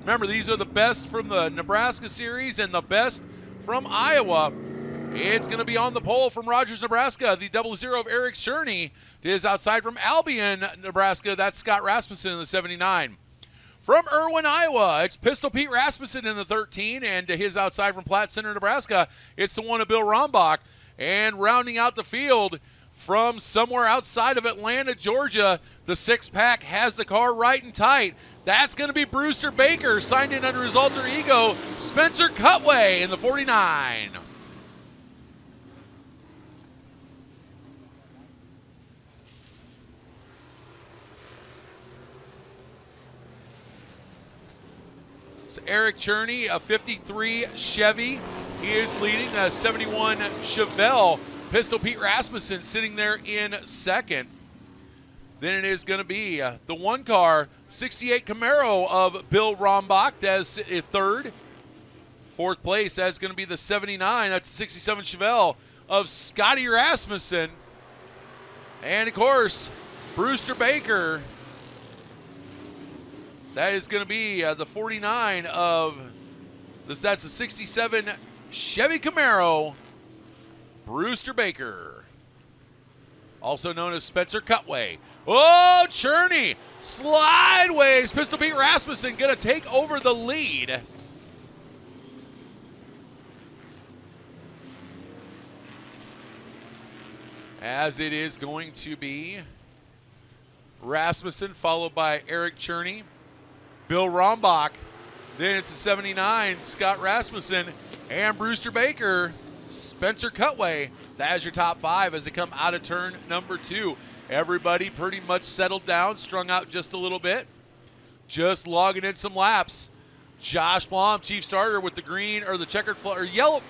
Remember, these are the best from the Nebraska series and the best from Iowa. It's going to be on the pole from Rogers, Nebraska. The 00 of Eric Cherney is outside from Albion, Nebraska. That's Scott Rasmussen in the 79. From Irwin, Iowa, it's Pistol Pete Rasmussen in the 13, and his outside from Platte Center, Nebraska, it's the one of Bill Rombach. And rounding out the field from somewhere outside of Atlanta, Georgia, the six-pack has the car right and tight. That's going to be Brewster Baker, signed in under his alter ego, Spencer Cutway in the 49. So Eric Cherney, a 53 Chevy. He is leading a 71 Chevelle. Pistol Pete Rasmussen sitting there in second. Then it is going to be the one car, 68 Camaro of Bill Rombach. That's third. Fourth place, that's going to be the 79. That's 67 Chevelle of Scotty Rasmussen. And, of course, Brewster Baker. That is going to be the 49 of this. That's a 67 Chevy Camaro. Brewster Baker, also known as Spencer Cutway. Oh, Cherney, slideways. Pistol Pete Rasmussen going to take over the lead. As it is going to be Rasmussen, followed by Eric Cherney, Bill Rombach. Then it's a 79, Scott Rasmussen, and Brewster Baker, Spencer Cutway. That is your top five as they come out of turn number 2. Everybody pretty much settled down, strung out just a little bit. Just logging in some laps. Josh Blom, chief starter, with the green or the checkered flag or yellow.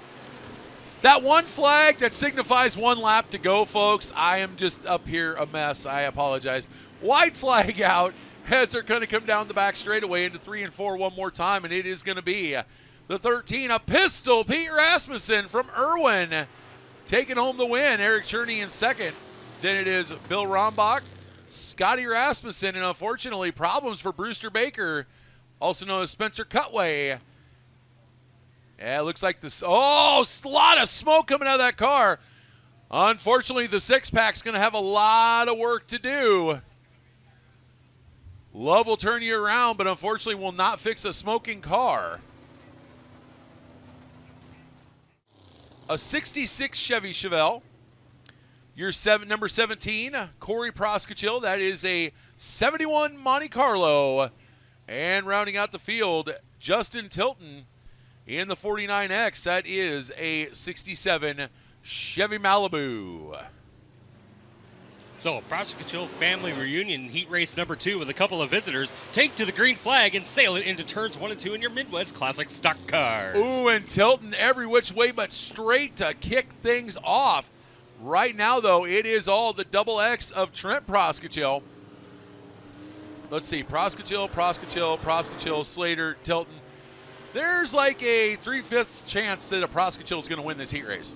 That one flag that signifies one lap to go, folks. I am just up here a mess. I apologize. White flag out as they're going to come down the back straightaway into 3 and 4 one more time, and it is going to be the 13, a Pistol Pete Rasmussen from Irwin, taking home the win. Eric Cherney in second. Then it is Bill Rombach, Scotty Rasmussen, and unfortunately problems for Brewster Baker, also known as Spencer Cutway. Yeah, it looks like this. Oh, a lot of smoke coming out of that car. Unfortunately, the six-pack's going to have a lot of work to do. Love will turn you around, but unfortunately will not fix a smoking car. A 66 Chevy Chevelle. Your number 17, Corey Proskachil. That is a 71 Monte Carlo. And rounding out the field, Justin Tilton in the 49X. That is a 67 Chevy Malibu. So, Proskachil family reunion heat race number 2 with a couple of visitors. Take to the green flag and sail it into turns 1 and 2 in your Midwest Classic Stockcars. Ooh, and Tilton every which way but straight to kick things off. Right now, though, it is all the double X of Trent Proskachil. Let's see, Proskachil, Slater, Tilton. There's like a 3/5 chance that a Proskachil is going to win this heat race.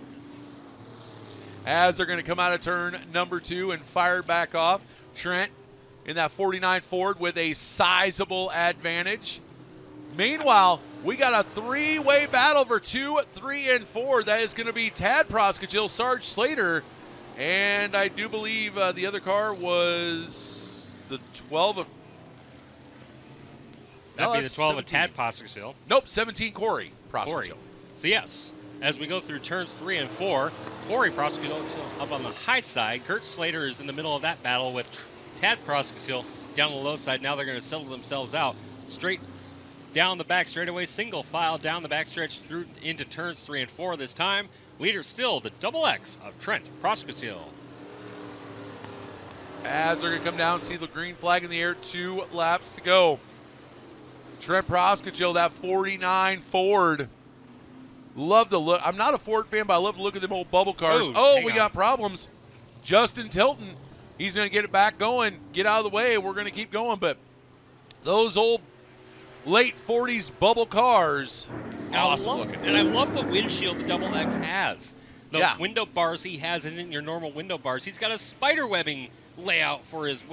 As they're going to come out of turn number 2 and fire back off. Trent in that 49 Ford with a sizable advantage. Meanwhile, we got a 3-way battle for 2, 3, and 4. That is going to be Tad Proskachil, Sarge Slater, and I do believe the other car was the 12 of... That'd be the 12 of Tad Proskachil. Nope, 17 Corey Proskachil. So yes, as we go through turns 3 and 4, Corey Proskachil is up on the high side. Kurt Slater is in the middle of that battle with Tad Proskachil down the low side. Now they're going to settle themselves out. Straight down the back straightaway, single file down the backstretch through into turns 3 and 4 this time. Leader still the double X of Trent Proskachil. As they're going to come down, see the green flag in the air, 2 laps to go. Trent Proskachil, that 49 Ford. Love the look. I'm not a Ford fan, but I love the look of them old bubble cars. Oh, we got problems. Justin Tilton, he's going to get it back going. Get out of the way. We're going to keep going, but those old late 40s bubble cars, awesome looking. And I love the windshield the double X has. The window bars he has isn't your normal window bars. He's got a spider webbing layout for his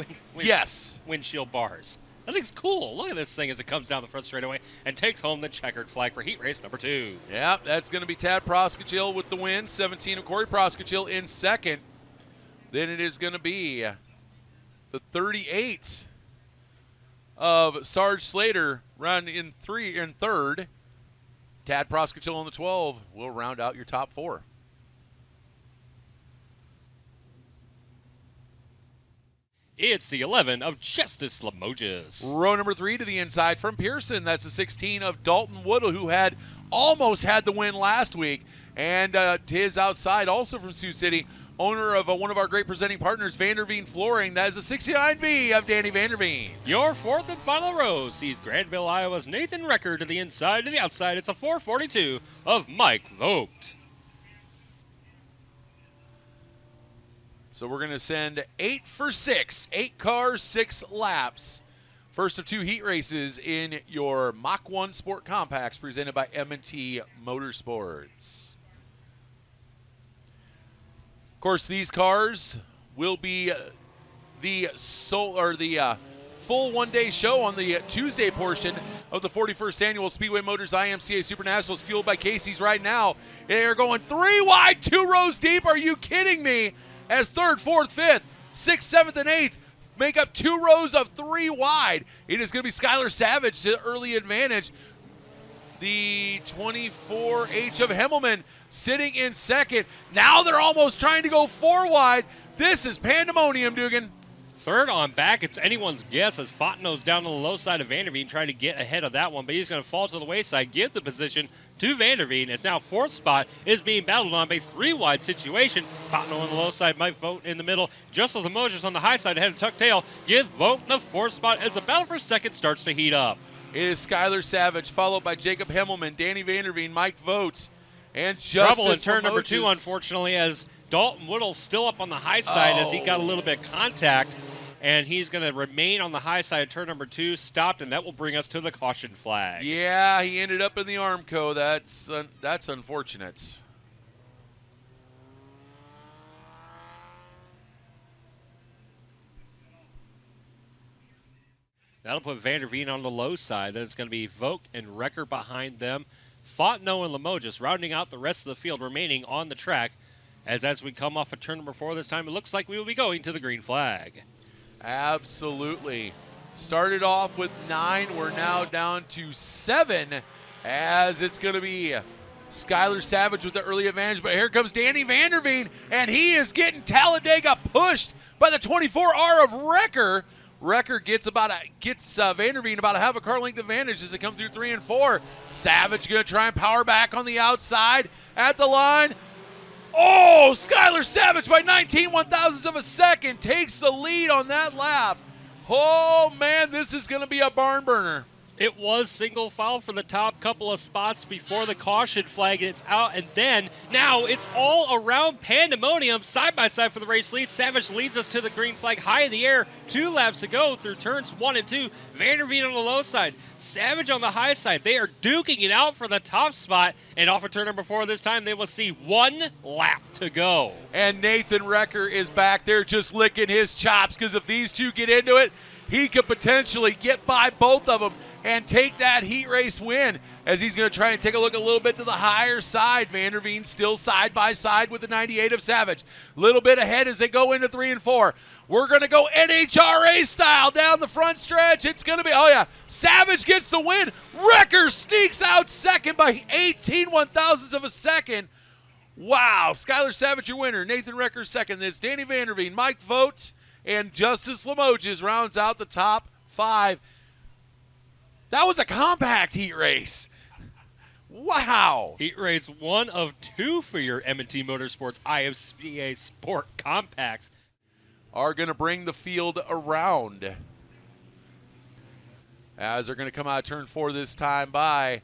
windshield bars. That thing's cool. Look at this thing as it comes down the front straightaway and takes home the checkered flag for heat race number 2. Yep, that's going to be Tad Proskachil with the win. 17 of Corey Proskachil in second. Then it is going to be the 38 of Sarge Slater run in third. Tad Proskachil on the 12 will round out your top 4. It's the 11 of Justice Limoges. Row number 3 to the inside from Pearson. That's the 16 of Dalton Woodle, who had almost had the win last week. And his outside, also from Sioux City, owner of one of our great presenting partners, Vanderveen Flooring. That is the 69V of Danny Vanderveen. Your 4th and final row sees Granville, Iowa's Nathan Recker to the inside. To the outside, it's a 442 of Mike Vogt. So we're going to send 8 for 6. 8 cars, 6 laps. First of 2 heat races in your Mach 1 Sport Compacts presented by M&T Motorsports. Of course, these cars will be the full one-day show on the Tuesday portion of the 41st Annual Speedway Motors IMCA Super Nationals, fueled by Casey's right now. They are going 3 wide, 2 rows deep. Are you kidding me? As 3rd, 4th, 5th, 6th, 7th, and 8th make up 2 rows of 3 wide. It is going to be Skylar Savage to early advantage. The 24H of Himmelman sitting in second. Now they're almost trying to go 4 wide. This is pandemonium, Dugan. 3rd on back, it's anyone's guess as Fontenot's down on the low side of Vanderveen trying to get ahead of that one, but he's going to fall to the wayside, give the position to Vanderveen as now 4th spot is being battled on by 3-wide situation. Fontenot on the low side, Mike Vogt in the middle. Just as the Moses on the high side ahead of Tuck Tail, give Vogt the 4th spot as the battle for 2nd starts to heat up. It is Skylar Savage, followed by Jacob Himmelman, Danny Vanderveen, Mike Vogt, and Justice Trouble in turn number Limoges. 2, unfortunately, as Dalton Woodle's still up on the high side as he got a little bit of contact, and he's going to remain on the high side of turn number 2, stopped, and that will bring us to the caution flag. Yeah, he ended up in the Armco. That's unfortunate. That'll put Vanderveen on the low side. Then it's going to be Vogt and Recker behind them. Fontenot and Limoges rounding out the rest of the field remaining on the track. As we come off of turn number 4 this time, it looks like we will be going to the green flag. Absolutely. Started off with 9. We're now down to 7 as it's going to be Skylar Savage with the early advantage. But here comes Danny Vanderveen, and he is getting Talladega pushed by the 24R of Recker. Recker gets Vanderveen about a half a car length advantage as they come through 3 and 4. Savage going to try and power back on the outside at the line. Oh, Skylar Savage by 19 one-thousandths of a second takes the lead on that lap. Oh, man, this is going to be a barn burner. It was single file for the top couple of spots before the caution flag is out, and then now it's all around pandemonium side by side for the race lead. Savage leads us to the green flag high in the air. 2 laps to go through turns 1 and 2. Vanderveen on the low side, Savage on the high side. They are duking it out for the top spot, and off of turn number 4 this time they will see 1 lap to go. And Nathan Recker is back there just licking his chops, because if these two get into it, he could potentially get by both of them and take that heat race win, as he's going to try and take a look a little bit to the higher side. Vanderveen still side by side with the 98 of Savage. A little bit ahead as they go into 3 and 4. We're going to go NHRA style down the front stretch. It's going to be, Savage gets the win. Recker sneaks out second by 18 one-thousandths of a second. Wow, Skylar Savage your winner. Nathan Recker second. It's Danny Vanderveen, Mike Vogt, and Justice Limoges rounds out the top 5. That was a compact heat race. Wow. Heat race 1 of 2 for your M&T Motorsports IMCA Sport Compacts. Are going to bring the field around, as they're going to come out of turn 4 this time by.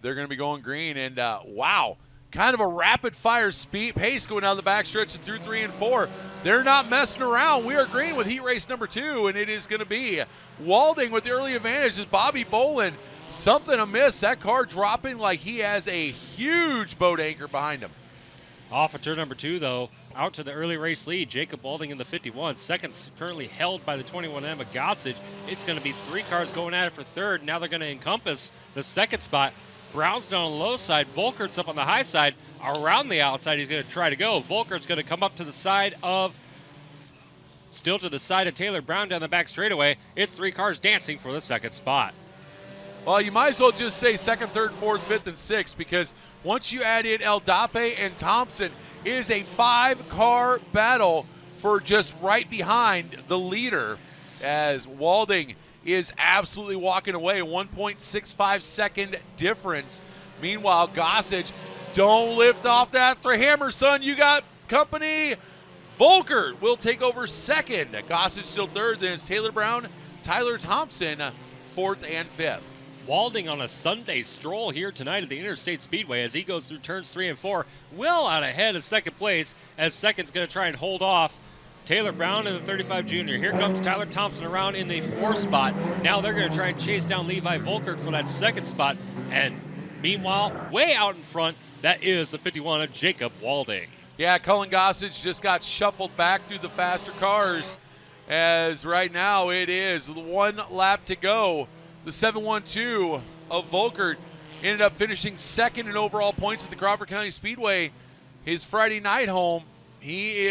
They're going to be going green, and wow. Kind of a rapid-fire speed pace going down the backstretch and through 3 and 4. They're not messing around. We are green with heat race number 2, and it is going to be Walding with the early advantage. Is Bobby Bolin. Something amiss. That car dropping like he has a huge boat anchor behind him. Off of turn number 2, though, out to the early race lead. Jacob Walding in the 51. Second's currently held by the 21 Emma Gossage. It's going to be 3 cars going at it for third. Now they're going to encompass the second spot. Brown's down on the low side. Volkert's up on the high side. Around the outside, he's going to try to go. Volkert's going to come up to the side of, still to the side of Taylor Brown down the back straightaway. It's 3 cars dancing for the second spot. Well, you might as well just say second, third, fourth, fifth, and sixth, because once you add in El Dape and Thompson, it is a 5-car battle for just right behind the leader, as Walding is absolutely walking away. 1.65 second difference. Meanwhile, Gossage, don't lift off that hammer, son. You got company. Volkert will take over second. Gossage still third. Then it's Taylor Brown, Tyler Thompson, fourth and fifth. Walding on a Sunday stroll here tonight at the Interstate Speedway as he goes through turns 3 and 4, well out ahead of second place, as second's going to try and hold off Taylor Brown in the 35 junior. Here comes Tyler Thompson around in the 4th spot. Now they're going to try and chase down Levi Volkert for that second spot. And meanwhile, way out in front, that is the 51 of Jacob Walding. Yeah, Cullen Gossage just got shuffled back through the faster cars, as right now it is 1 lap to go. The 712 of Volkert ended up finishing second in overall points at the Crawford County Speedway. His Friday night home, he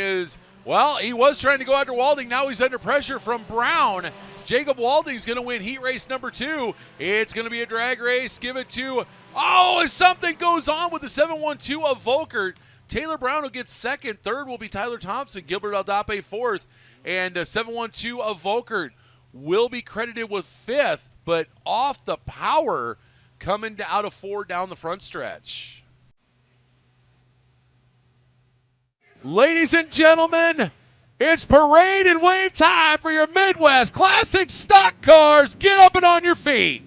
was trying to go after Walding. Now he's under pressure from Brown. Jacob Walding's going to win heat race number 2. It's going to be a drag race. Give it to, if something goes on with the 712 of Volkert, Taylor Brown will get second. Third will be Tyler Thompson. Gilbert Aldape fourth. And 712 of Volkert will be credited with fifth, but off the power coming out of 4 down the front stretch. Ladies and gentlemen, it's parade and wave time for your Midwest Classic Stock Cars. Get up and on your feet.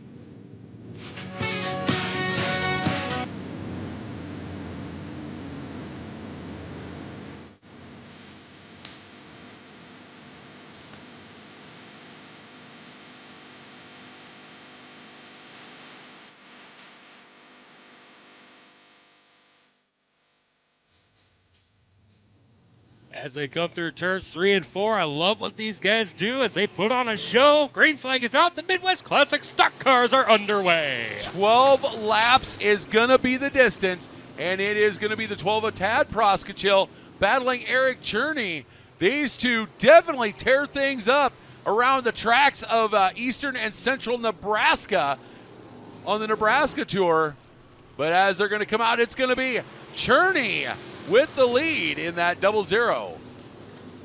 As they come through turns 3 and 4, I love what these guys do as they put on a show. Green flag is out. The Midwest Classic Stock Cars are underway. 12 laps is going to be the distance, and it is going to be the 12 of Tad Proskachil battling Eric Cherney. These two definitely tear things up around the tracks of eastern and central Nebraska on the Nebraska Tour. But as they're going to come out, it's going to be Cherney with the lead in that 00.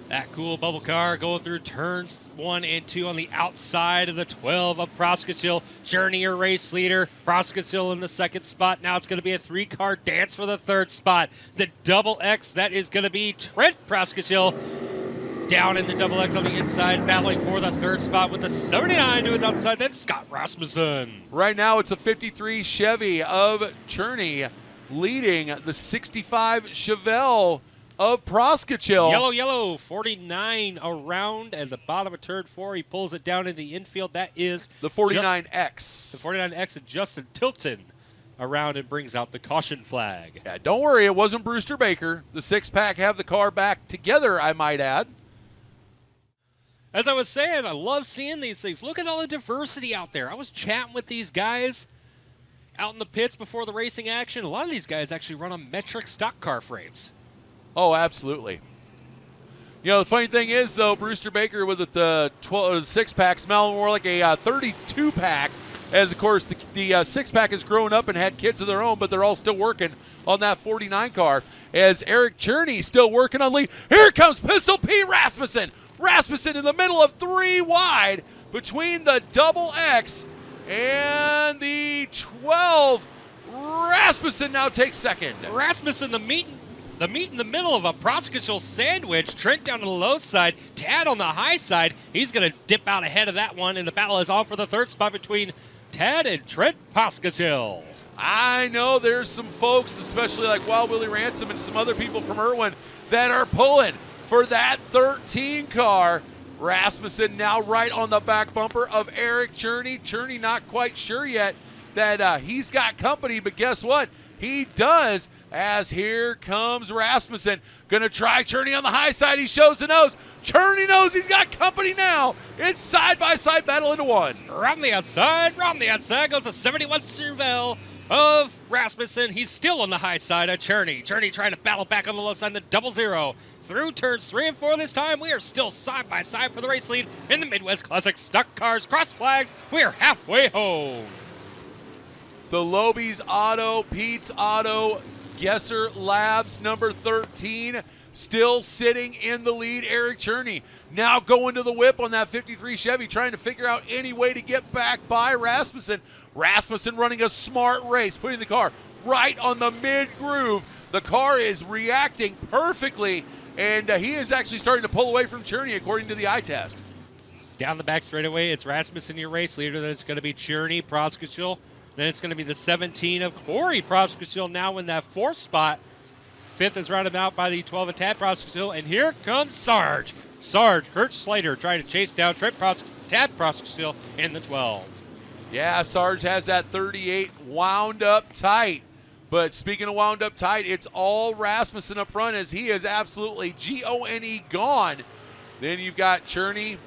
That cool bubble car going through turns 1 and 2 on the outside of the 12 of Proskachil. Cherney, your race leader. Proskachil in the second spot. Now it's going to be a 3-car dance for the third spot. The double X, that is going to be Trent Proskachil down in the double X on the inside, battling for the third spot with the 79 to his outside. That's Scott Rasmussen. Right now it's a 53 Chevy of Cherney leading the 65 Chevelle of Proskachil. Yellow, 49 around at the bottom of turn 4. He pulls it down in the infield. That is the 49X. The 49X of Justin Tilton around and brings out the caution flag. Yeah, don't worry, it wasn't Brewster Baker. The 6-pack have the car back together, I might add. As I was saying, I love seeing these things. Look at all the diversity out there. I was chatting with these guys out in the pits before the racing action. A lot of these guys actually run on metric stock car frames. Oh, absolutely. You know, the funny thing is, though, Brewster Baker with the 6-pack smelling more like a 32-pack, as, of course, the 6-pack has grown up and had kids of their own, but they're all still working on that 49 car, as Eric Cherney still working on lead. Here comes Pistol Pete Rasmussen. Rasmussen in the middle of 3 wide between the double X and the 12. Rasmussen now takes second. Rasmussen, the meat in the middle of a Proskachil sandwich. Trent down to the low side. Tad on the high side. He's going to dip out ahead of that one, and the battle is on for the third spot between Tad and Trent Proskachil. I know there's some folks, especially like Wild Willie Ransom and some other people from Irwin, that are pulling for that 13 car. Rasmussen now right on the back bumper of Eric Cherney. Cherney not quite sure yet that he's got company, but guess what? He does. as here comes Rasmussen. Going to try Cherney on the high side. He shows the nose. Cherney knows he's got company now. It's side-by-side battle into one. Around the outside goes a 71 Chevelle of Rasmussen. He's still on the high side of Cherney. Cherney trying to battle back on the low side, the 0-0. Through turns 3 and 4 this time, we are still side by side for the race lead in the Midwest Classic Stockcars. Cross flags, we are halfway home. The Lobies Auto, Pete's Auto, Gesser Labs, number 13, still sitting in the lead. Eric Cherney now going to the whip on that 53 Chevy, trying to figure out any way to get back by Rasmussen. Rasmussen running a smart race, putting the car right on the mid-groove. The car is reacting perfectly, and he is actually starting to pull away from Cherney, according to the eye test. Down the back straightaway, it's Rasmussen, your race leader. Then it's going to be Cherney, Proskachil. Then it's going to be the 17 of Corey Proskachil now in that 4th spot. 5th is rounded out by the 12 of Tad Proskachil. And here comes Sarge. Kurt Slater trying to chase down Tad Proskachil in the 12. Yeah, Sarge has that 38 wound up tight. But speaking of wound up tight, it's all Rasmussen up front as he is absolutely G-O-N-E gone. Then you've got Cherney.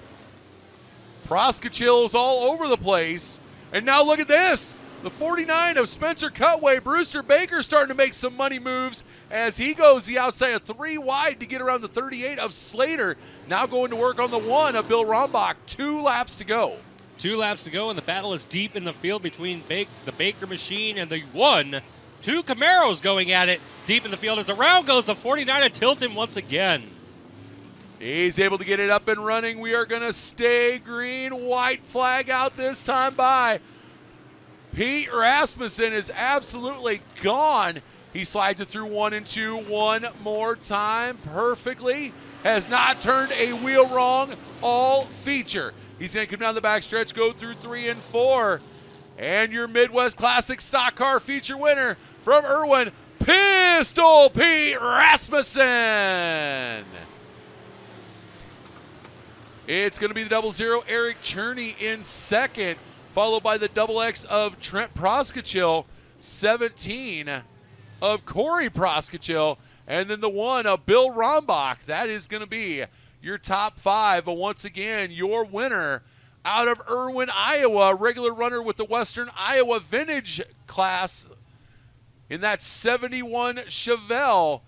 Proskachil's all over the place. And now look at this. The 49 of Spencer Cutway, Brewster Baker, starting to make some money moves as he goes the outside of 3 wide to get around the 38 of Slater. Now going to work on the 1 of Bill Rombach. 2 laps to go. 2 laps to go, and the battle is deep in the field between the Baker machine and the 1. 2 Camaros going at it deep in the field as around goes the 49 of Tilton once again. He's able to get it up and running. We are going to stay green. White flag out this time by Pete Rasmussen is absolutely gone. He slides it through 1 and 2 one more time perfectly. Has not turned a wheel wrong all feature. He's going to come down the back stretch, go through 3 and 4. And your Midwest Classic Stock Car feature winner from Irwin, Pistol Pete Rasmussen. It's going to be the 0-0, Eric Cherney in second, followed by the XX of Trent Proskachil, 17 of Corey Proskachil, and then the 1 of Bill Rombach. That is going to be your top 5. But once again, your winner out of Irwin, Iowa, regular runner with the Western Iowa Vintage class in that 71 Chevelle.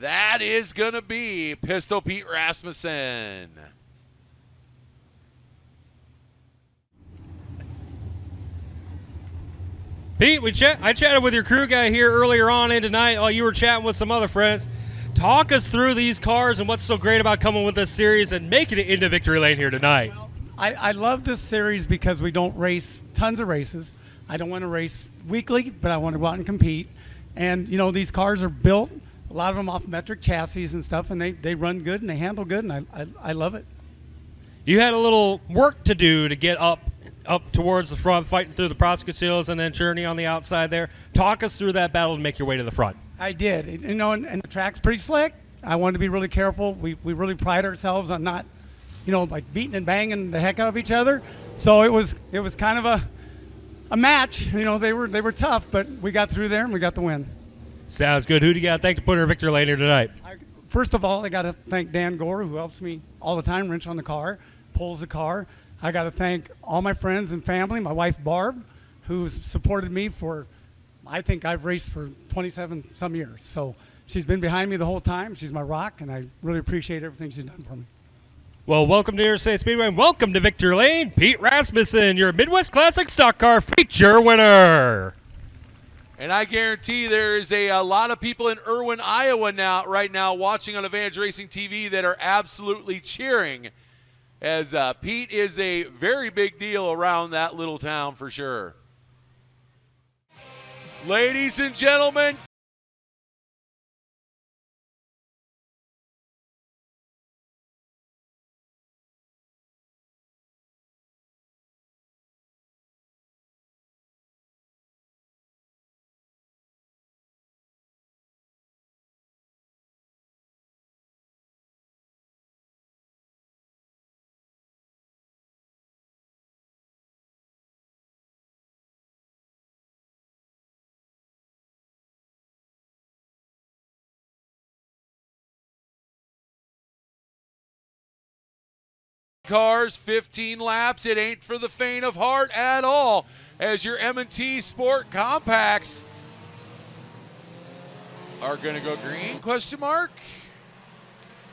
That is going to be Pistol Pete Rasmussen. Pete, I chatted with your crew guy here earlier on in tonight while you were chatting with some other friends. Talk us through these cars and what's so great about coming with this series and making it into victory lane here tonight. Well, I love this series because we don't race tons of races. I don't want to race weekly, but I want to go out and compete. And, you know, these cars are built, a lot of them off metric chassis and stuff, and they run good and they handle good, and I love it. You had a little work to do to get up towards the front, fighting through the Proskachils and then Cherney on the outside there. Talk us through that battle to make your way to the front. I did. You know, and the track's pretty slick. I wanted to be really careful. We really pride ourselves on not, you know, like beating and banging the heck out of each other. So it was kind of a match. You know, they were tough, but we got through there and we got the win. Sounds good. Who do you got to thank to put her victory lane here tonight? First of all, I got to thank Dan Gore, who helps me all the time, wrench on the car, pulls the car. I got to thank all my friends and family, my wife Barb, who's supported me for, I think I've raced for 27 some years. So she's been behind me the whole time. She's my rock, and I really appreciate everything she's done for me. Well, welcome to Interstate Speedway, and welcome to Victory Lane. Pete Rasmussen, your Midwest Classic Stock Car feature winner. And I guarantee there is a lot of people in Irwin, Iowa right now watching on Advantage Racing TV that are absolutely cheering, as Pete is a very big deal around that little town for sure. Ladies and gentlemen, cars, 15 laps. It ain't for the faint of heart at all, as your M&T Sport Compacts are going to go green, question mark?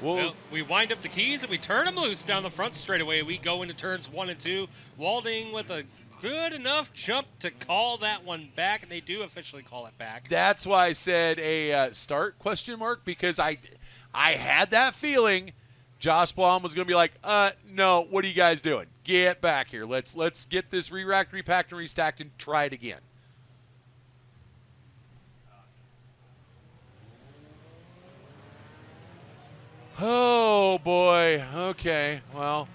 Well, we wind up the keys and we turn them loose down the front straightaway. We go into turns 1 and 2. Walding with a good enough jump to call that one back, and they do officially call it back. That's why I said a start, question mark, because I had that feeling Josh Blom was going to be like, no, what are you guys doing? Get back here. Let's get this re-racked, repacked, and restacked and try it again. Oh, boy. Okay, well.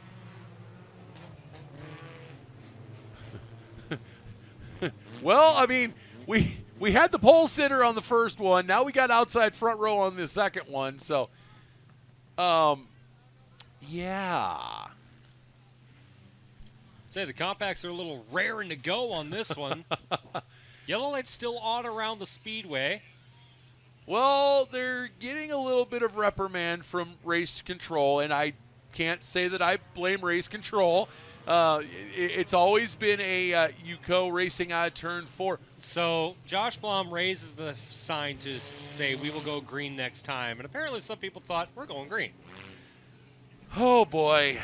Well, I mean, we had the pole sitter on the first one. Now we got outside front row on the second one. So, yeah. Say the compacts are a little raring to go on this one. Yellow lights still on around the speedway. Well, they're getting a little bit of reprimand from race control, and I can't say that I blame race control. It's always been a UCO racing out of turn 4. So Josh Blom raises the sign to say we will go green next time, and apparently some people thought we're going green. Oh, boy.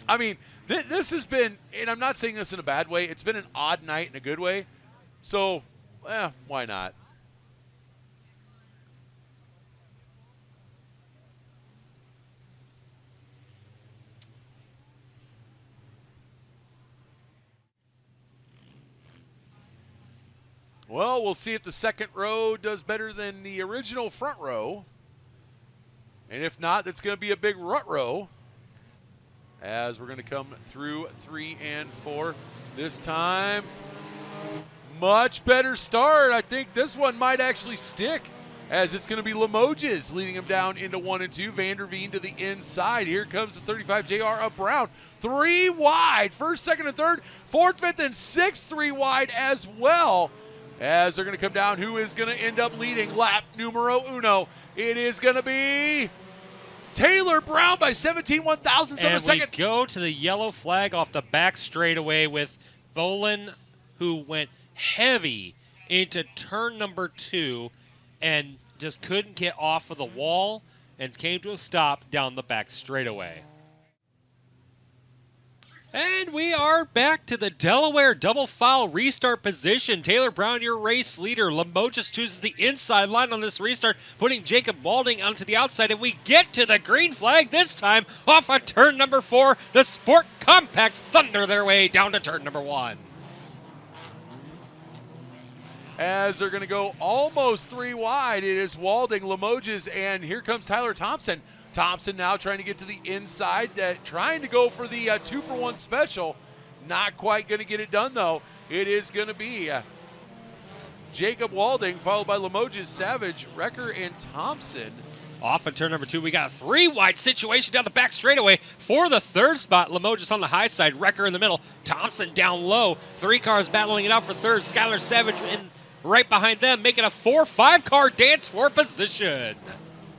I mean, this has been, and I'm not saying this in a bad way, it's been an odd night in a good way. So, why not? Well, we'll see if the second row does better than the original front row. And if not, that's going to be a big rut row, as we're going to come through 3 and 4 this time. Much better start. I think this one might actually stick, as it's going to be Limoges leading him down into 1 and 2. Vanderveen to the inside. Here comes the 35 JR up Brown. 3 wide. First, second, and third. Fourth, fifth, and sixth 3 wide as well, as they're going to come down. Who is going to end up leading lap numero uno? It is going to be Taylor Brown by 17 1/1000ths of a second. And we go to the yellow flag off the back straightaway with Bolin, who went heavy into turn number 2 and just couldn't get off of the wall and came to a stop down the back straightaway. And we are back to the Delaware double foul restart position. Taylor Brown, your race leader. Limoges chooses the inside line on this restart, putting Jacob Walding onto the outside. And we get to the green flag this time off of turn number 4. The Sport Compacts thunder their way down to turn number 1. As they're going to go almost 3 wide, it is Walding, Limoges, and here comes Tyler Thompson. Thompson now trying to get to the inside, trying to go for the 2-for-1 special. Not quite going to get it done, though. It is going to be Jacob Walding, followed by Limoges, Savage, Recker, and Thompson. Off in turn number 2, we got a 3 wide situation down the back straightaway for the third spot. Limoges on the high side, Recker in the middle, Thompson down low. 3 cars battling it out for third. Skylar Savage in right behind them, making a 4-5 car dance for position.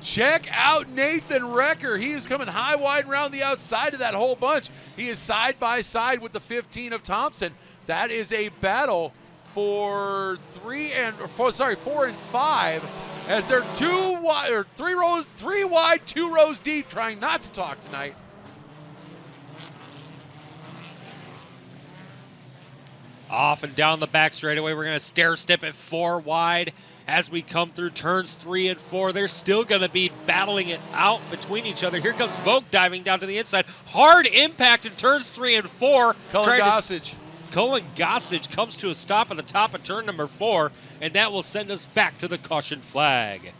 Check out Nathan Recker. He is coming high, wide, and around the outside of that whole bunch. He is side by side with the 15 of Thompson. That is a battle for 4 and 5, as they're 2 wide, or 3 wide, 2 rows deep, trying not to talk tonight. Off and down the back straightaway, we're going to stair step it 4 wide. As we come through turns 3 and 4, they're still going to be battling it out between each other. Here comes Vogt diving down to the inside. Hard impact in turns 3 and 4. Cullen Gossage comes to a stop at the top of turn number 4, and that will send us back to the caution flag.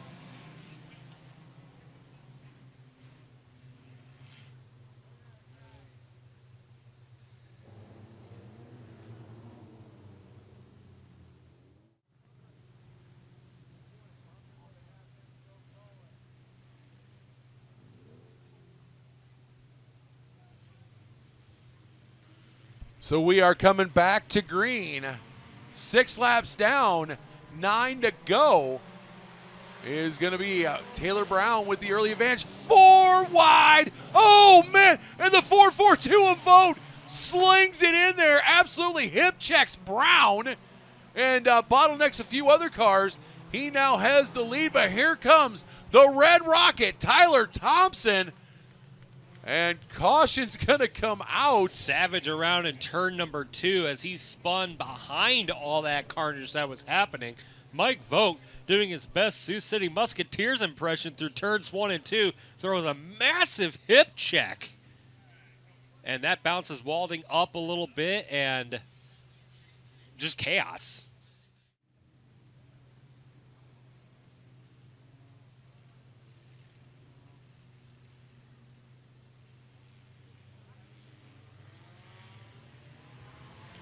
So we are coming back to green. 6 laps down, 9 to go. is going to be Taylor Brown with the early advantage. 4 wide. Oh, man. And the 4.42 of Vogt slings it in there. Absolutely hip checks Brown and bottlenecks a few other cars. He now has the lead, but here comes the Red Rocket, Tyler Thompson. And caution's going to come out. Savage around in turn number 2 as he spun behind all that carnage that was happening. Mike Vogt, doing his best Sioux City Musketeers impression through turns 1 and 2, throws a massive hip check. And that bounces Walding up a little bit and just chaos.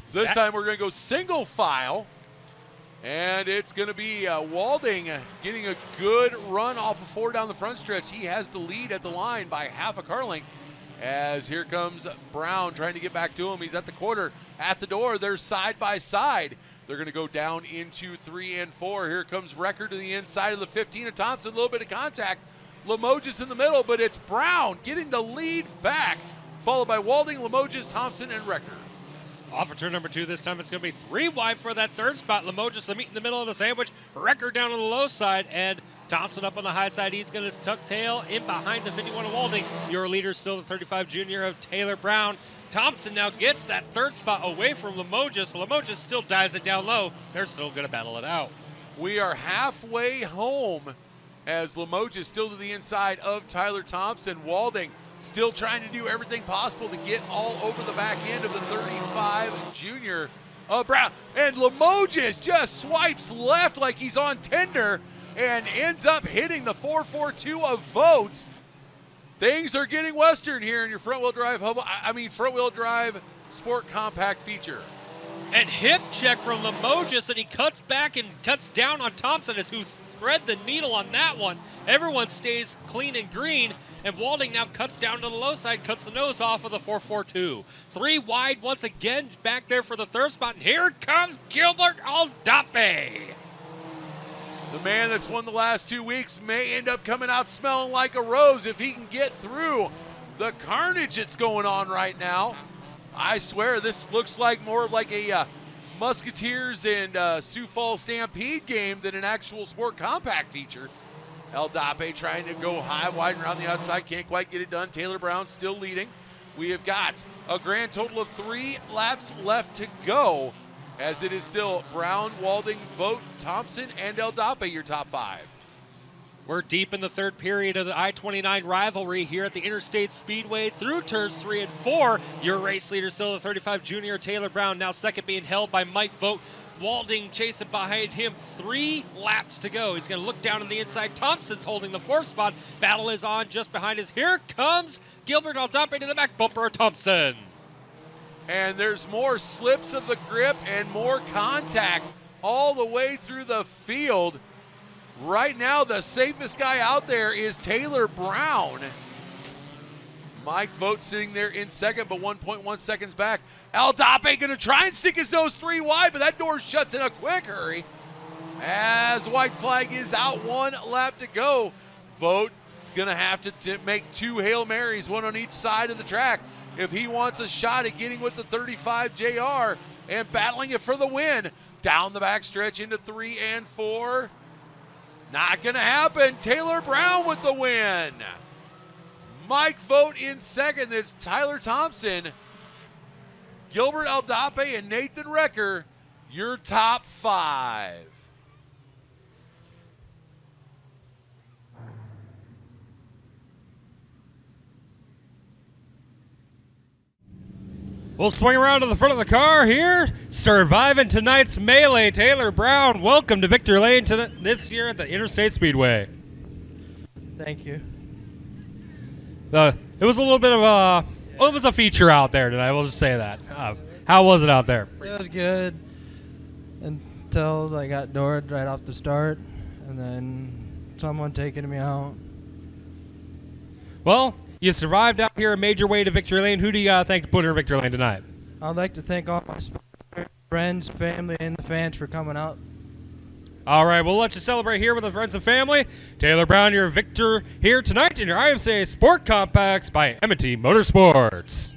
So this time we're going to go single file, and it's going to be Walding getting a good run off of 4 down the front stretch. He has the lead at the line by half a car length, as here comes Brown trying to get back to him. He's at the quarter, at the door. They're side by side. They're going to go down into 3 and 4. Here comes Recker to the inside of the 15 of Thompson. A little bit of contact. Limoges in the middle, but it's Brown getting the lead back, followed by Walding, Limoges, Thompson, and Recker. Off of turn number 2 this time, it's going to be 3 wide for that third spot. Limoges the meet in the middle of the sandwich. Recker down on the low side, and Thompson up on the high side. He's going to tuck tail in behind the 51 of Walding. Your leader still the 35 junior of Taylor Brown. Thompson now gets that third spot away from Limoges. Limoges still dives it down low. They're still going to battle it out. We are halfway home as Limoges still to the inside of Tyler Thompson. Walding still trying to do everything possible to get all over the back end of the 35 junior of Brown. And Limoges just swipes left like he's on Tinder and ends up hitting the 4.42 of Vogt. Things are getting Western here in your front-wheel drive front-wheel drive sport compact feature. And hip check from Limoges, and he cuts back and cuts down on Thompson as who thread the needle on that one. Everyone stays clean and green, and Walding now cuts down to the low side, cuts the nose off of the 4.42. 3 wide once again back there for the third spot, and here comes Gilbert Aldape. The man that's won the last 2 weeks may end up coming out smelling like a rose if he can get through the carnage that's going on right now. I swear this looks like more like a Musketeers and Sioux Falls Stampede game than an actual sport compact feature. Aldape trying to go high, wide, and around the outside. Can't quite get it done. Taylor Brown still leading. We have got a grand total of 3 laps left to go, as it is still Brown, Walding, Vogt, Thompson, and Aldape, your top 5. We're deep in the third period of the I-29 rivalry here at the Interstate Speedway through turns 3 and 4. Your race leader still the 35 junior Taylor Brown, now second being held by Mike Vogt. Walding chasing behind him, 3 laps to go. He's going to look down on the inside. Thompson's holding the 4th spot. Battle is on just behind us. Here comes Gilbert Aldape to the back bumper of Thompson. And there's more slips of the grip and more contact all the way through the field. Right now, the safest guy out there is Taylor Brown. Mike Vogt sitting there in second, but 1.1 seconds back. Aldape going to try and stick his nose 3 wide, but that door shuts in a quick hurry. As the white flag is out, 1 lap to go. Vogt going to have to make 2 Hail Marys, 1 on each side of the track, if he wants a shot at getting with the 35 JR and battling it for the win. Down the backstretch into 3 and 4. Not going to happen. Taylor Brown with the win. Mike Vogt in second. It's Tyler Thompson, Gilbert Aldape, and Nathan Recker, your top 5. We'll swing around to the front of the car here. Surviving tonight's melee, Taylor Brown. Welcome to Victory Lane this year at the Interstate Speedway. Thank you. It was a little bit of a, well, it was a feature out there tonight. We'll just say that. How was it out there? It was good until I got doored right off the start, and then someone taking me out. Well, you survived out here and made your way to Victory Lane. Who do you thank to put in Victory Lane tonight? I'd like to thank all my friends, family, and the fans for coming out. All right, we'll let you celebrate here with the friends and family. Taylor Brown, your victor here tonight in your IMCA Sport Compacts by M&T Motorsports.